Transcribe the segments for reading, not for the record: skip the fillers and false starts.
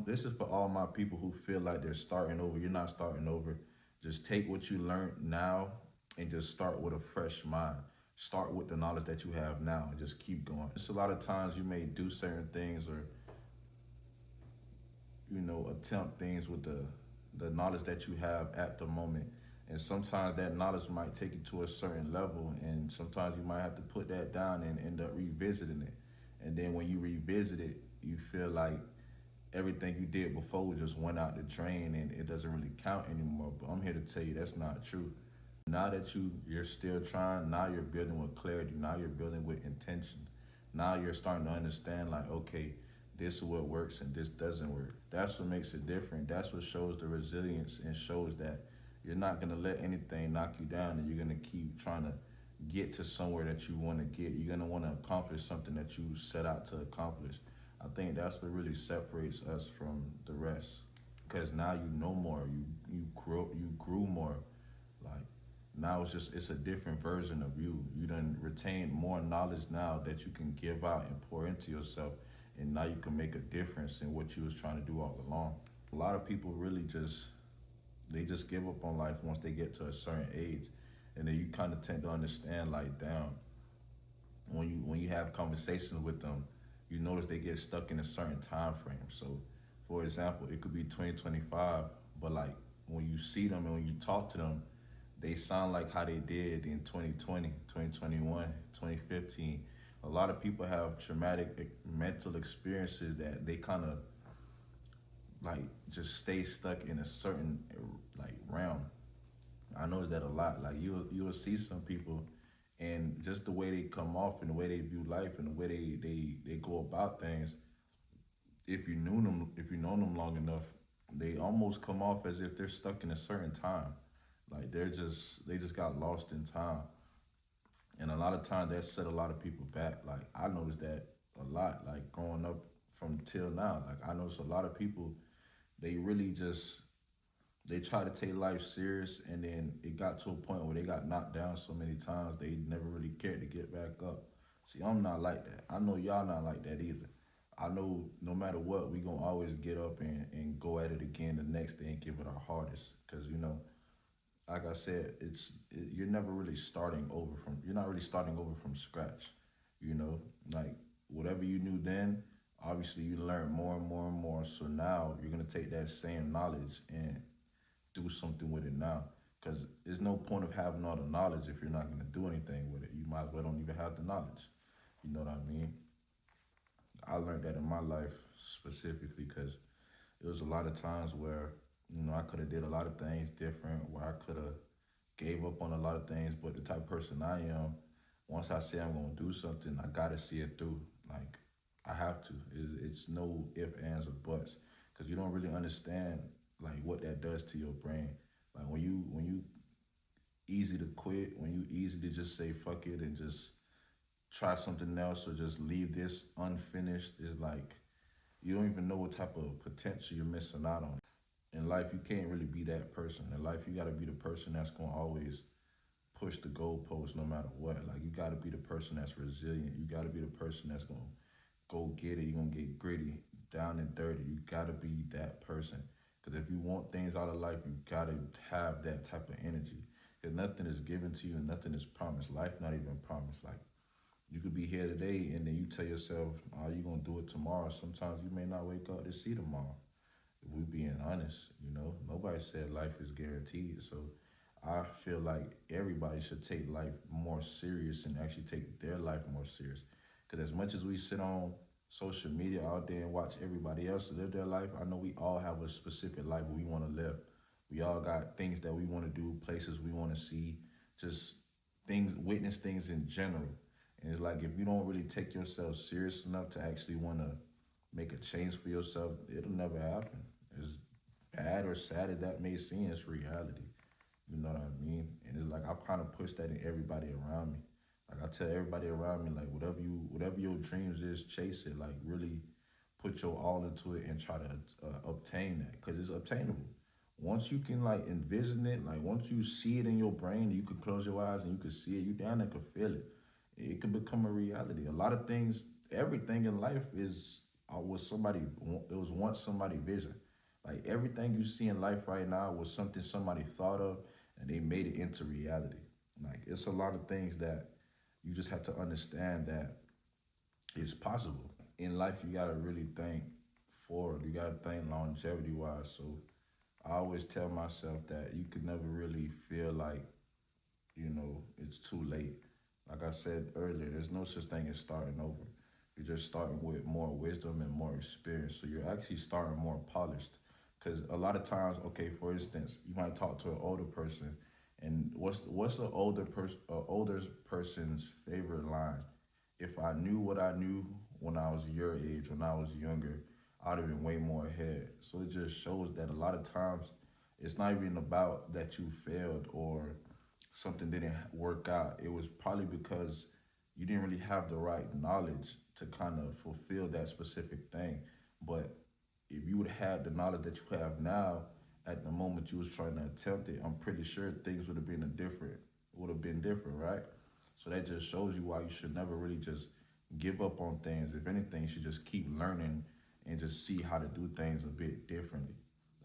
This is for all my people who feel like they're starting over. You're not starting over. Just take what you learned now and just start with a fresh mind. Start with the knowledge that you have now and just keep going. It's a lot of times you may do certain things or attempt things with the knowledge that you have at the moment. And sometimes that knowledge might take you to a certain level, and sometimes you might have to put that down and end up revisiting it. And then when you revisit it, you feel like everything you did before just went out the drain and it doesn't really count anymore. But I'm here to tell you that's not true. Now that you're still trying, now you're building with clarity, now you're building with intention. Now you're starting to understand like, okay, this is what works and this doesn't work. That's what makes it different. That's what shows the resilience and shows that you're not gonna let anything knock you down and you're gonna keep trying to get to somewhere that you wanna get. You're gonna wanna accomplish something that you set out to accomplish. I think that's what really separates us from the rest. Because now you know more, you grew more. Like now it's a different version of you. You done retain more knowledge now that you can give out and pour into yourself, and now you can make a difference in what you was trying to do all along. A lot of people really just give up on life once they get to a certain age, and then you kind of tend to understand like, damn, when you have conversations with them, you notice they get stuck in a certain time frame. So, for example, it could be 2025, but like when you see them and when you talk to them, they sound like how they did in 2020, 2021, 2015. A lot of people have traumatic mental experiences that they kind of like just stay stuck in a certain like realm. I notice that a lot. Like you'll see some people, and just the way they come off and the way they view life and the way they go about things. If you know them long enough, they almost come off as if they're stuck in a certain time. Like they just got lost in time, and a lot of times that set a lot of people back. Like I noticed that a lot. Like growing up from till now, like I noticed a lot of people, they really just they try to take life serious, and then it got to a point where they got knocked down so many times they never really cared to get back up. See, I'm not like that. I know y'all not like that either. I know no matter what, we gonna always get up and go at it again the next day and give it our hardest. Cause like I said, you're never really starting over from. You're not really starting over from scratch. Like whatever you knew then, obviously you learn more and more and more. So now you're gonna take that same knowledge and do something with it now. Because there's no point of having all the knowledge if you're not gonna do anything with it. You might as well don't even have the knowledge. You know what I mean? I learned that in my life specifically because there was a lot of times where I could have did a lot of things different, where I could have gave up on a lot of things. But the type of person I am, once I say I'm gonna do something, I gotta see it through. Like I have to. It's no if, ands, or buts, because you don't really understand like what that does to your brain. Like when you easy to quit, when you easy to just say fuck it and just try something else or just leave this unfinished, is like you don't even know what type of potential you're missing out on. In life, you can't really be that person. In life, you gotta be the person that's gonna always push the goalpost no matter what. Like you gotta be the person that's resilient. You gotta be the person that's gonna go get it. You're gonna get gritty, down and dirty. You gotta be that person. Because if you want things out of life, you gotta have that type of energy. Because nothing is given to you and nothing is promised. Life not even promised. Like you could be here today and then you tell yourself, oh, you're gonna do it tomorrow. Sometimes you may not wake up to see tomorrow. If we being honest, nobody said life is guaranteed. So I feel like everybody should take life more serious and actually take their life more serious. Because as much as we sit on social media out there and watch everybody else live their life, I know we all have a specific life we want to live. We all got things that we want to do, places we want to see, just things, witness things in general. And it's like if you don't really take yourself serious enough to actually want to make a change for yourself, it'll never happen. As bad or sad as that may seem, it's reality. You know what I mean? And it's like I kind of push that in everybody around me. Like I tell everybody around me, like whatever your dreams is, chase it. Like really put your all into it and try to obtain that, because it's obtainable. Once you can like envision it, like once you see it in your brain, you can close your eyes and you can see it. You down there can feel it. It can become a reality. A lot of things, everything in life is I was somebody. It was once somebody' vision. Like everything you see in life right now was something somebody thought of and they made it into reality. Like it's a lot of things that you just have to understand that it's possible. In life, you gotta really think forward. You gotta think longevity wise. So I always tell myself that you could never really feel like it's too late. Like I said earlier, there's no such thing as starting over. You're just starting with more wisdom and more experience. So you're actually starting more polished. Because a lot of times, okay, for instance, you might talk to an older person, and what's the older person's favorite line? If I knew what I knew when I was your age, when I was younger, I'd have been way more ahead. So it just shows that a lot of times it's not even about that you failed or something didn't work out. It was probably because you didn't really have the right knowledge to kind of fulfill that specific thing. But if you would have had the knowledge that you have now at the moment you was trying to attempt it, I'm pretty sure things would have been different, right? So that just shows you why you should never really just give up on things. If anything, you should just keep learning and just see how to do things a bit differently.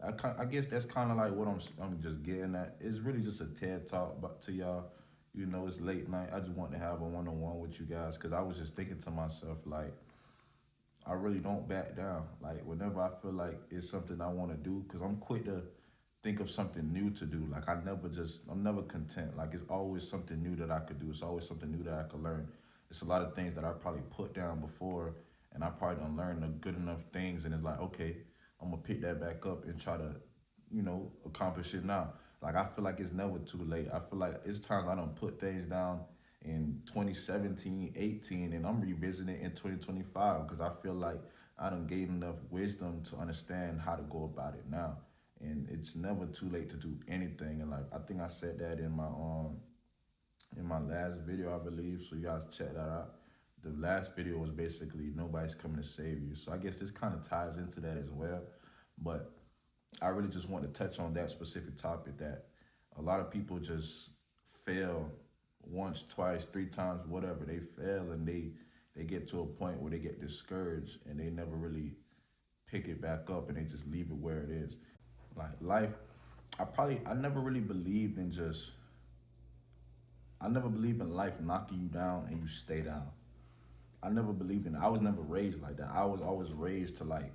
I guess that's kind of like what I'm just getting at. It's really just a TED talk but to y'all. It's late night. I just want to have a one-on-one with you guys because I was just thinking to myself like I really don't back down. Like whenever I feel like it's something I want to do, because I'm quick to think of something new to do. Like I'm never content. Like it's always something new that I could do. It's always something new that I could learn. It's a lot of things that I probably put down before, and I probably don't learn the good enough things. And it's like, okay, I'm gonna pick that back up and try to, accomplish it now. Like I feel like it's never too late. I feel like it's times I don't put things down in 2017, 18, and I'm revisiting it in 2025 because I feel like I done gained enough wisdom to understand how to go about it now. And it's never too late to do anything. And like I think I said that in my last video, I believe. So you guys check that out. The last video was basically nobody's coming to save you. So I guess this kind of ties into that as well. But I really just want to touch on that specific topic that a lot of people just fail once, twice, three times, whatever. They fail and they get to a point where they get discouraged and they never really pick it back up and they just leave it where it is. Like life, I never really believed in just I never believed in life knocking you down and you stay down. I never believed in it. I was never raised like that. I was always raised to like,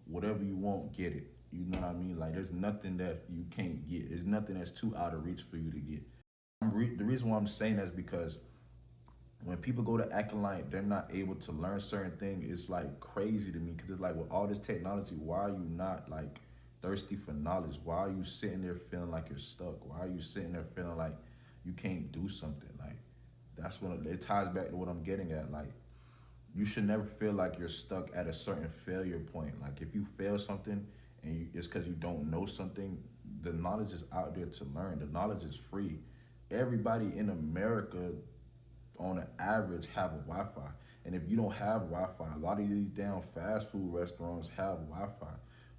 whatever you want, get it. You know what I mean? Like there's nothing that you can't get. There's nothing that's too out of reach for you to get. The reason why I'm saying that is because when people go to acting like they're not able to learn certain things, it's like crazy to me because it's like with all this technology, why are you not like thirsty for knowledge? Why are you sitting there feeling like you're stuck? Why are you sitting there feeling like you can't do something? Like that's what it ties back to what I'm getting at. Like you should never feel like you're stuck at a certain failure point. Like if you fail something and it's because you don't know something, the knowledge is out there to learn. The knowledge is free. Everybody in America on an average have a Wi-Fi. And if you don't have Wi-Fi, a lot of these damn fast food restaurants have Wi-Fi.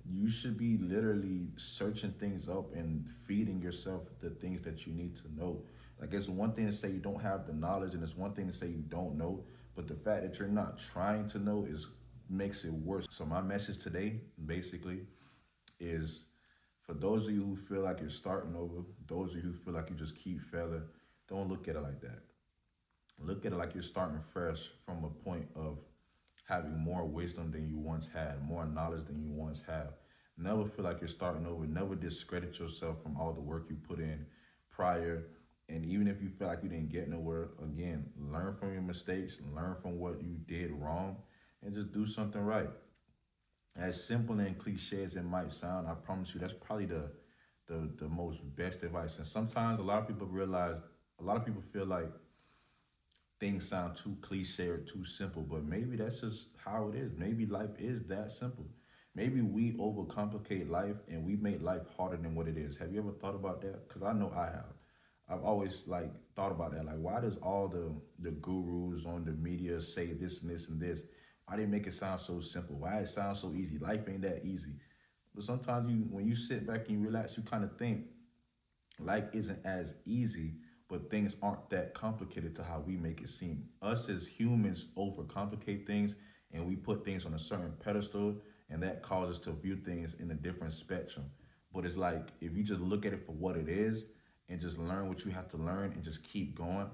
You should be literally searching things up and feeding yourself the things that you need to know. Like it's one thing to say you don't have the knowledge, and it's one thing to say you don't know, but the fact that you're not trying to know is makes it worse. So my message today, basically, is for those of you who feel like you're starting over, those of you who feel like you just keep failing, don't look at it like that. Look at it like you're starting fresh from a point of having more wisdom than you once had, more knowledge than you once have. Never feel like you're starting over. Never discredit yourself from all the work you put in prior. And even if you feel like you didn't get nowhere, again, learn from your mistakes, learn from what you did wrong, and just do something right. As simple and cliche as it might sound, I promise you that's probably the most best advice. And sometimes a lot of people feel like things sound too cliche or too simple, but maybe that's just how it is. Maybe life is that simple. Maybe we overcomplicate life and we make life harder than what it is. Have you ever thought about that? Because I know I have. I've always like thought about that. Like, why does all the gurus on the media say this and this and this? Why they make it sound so simple? Why it sounds so easy? Life ain't that easy. But sometimes when you sit back and you relax, you kind of think life isn't as easy, but things aren't that complicated to how we make it seem. Us as humans overcomplicate things and we put things on a certain pedestal, and that causes us to view things in a different spectrum. But it's like if you just look at it for what it is and just learn what you have to learn and just keep going,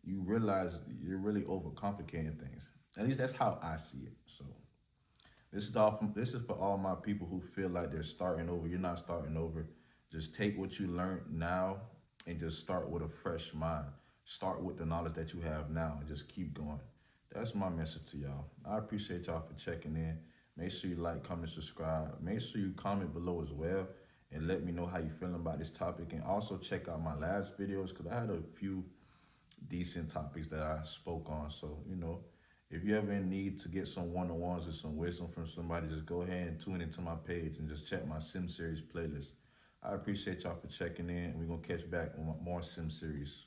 you realize you're really overcomplicating things. At least that's how I see it. So this is for all my people who feel like they're starting over. You're not starting over. Just take what you learned now and just start with a fresh mind. Start with the knowledge that you have now and just keep going. That's my message to y'all. I appreciate y'all for checking in. Make sure you like, comment, subscribe. Make sure you comment below as well and let me know how you feeling about this topic. And also check out my last videos because I had a few decent topics that I spoke on. So, if you ever in need to get some one-on-ones or some wisdom from somebody, just go ahead and tune into my page and just check my Sim Series playlist. I appreciate y'all for checking in, and we're going to catch back on more Sim Series.